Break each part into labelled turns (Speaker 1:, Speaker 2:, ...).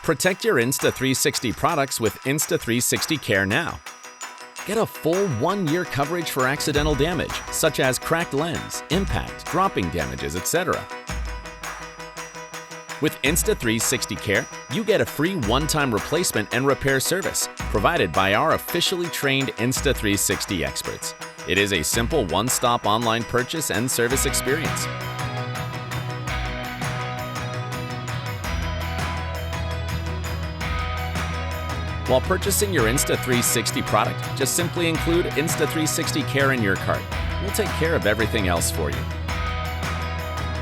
Speaker 1: Protect your Insta360 products with Insta360 Care now. Get a full 1-year coverage for accidental damage, such as cracked lens, impact, dropping damages, etc. With Insta360 Care, you get a free one-time replacement and repair service provided by our officially trained Insta360 experts. It is a simple one-stop online purchase and service experience. While purchasing your Insta360 product, just simply include Insta360 Care in your cart. We'll take care of everything else for you.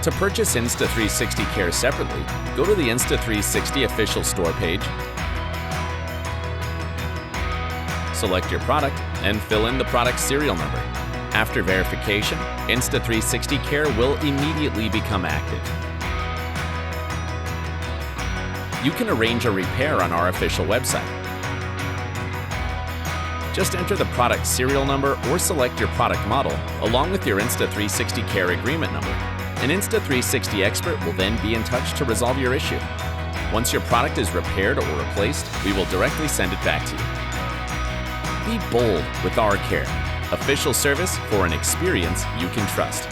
Speaker 1: To purchase Insta360 Care separately, go to the Insta360 official store page, select your product, and fill in the product serial number. After verification, Insta360 Care will immediately become active. You can arrange a repair on our official website. Just enter the product serial number or select your product model along with your Insta360 Care agreement number. An Insta360 expert will then be in touch to resolve your issue. Once your product is repaired or replaced, we will directly send it back to you. Be bold with our care. Official service for an experience you can trust.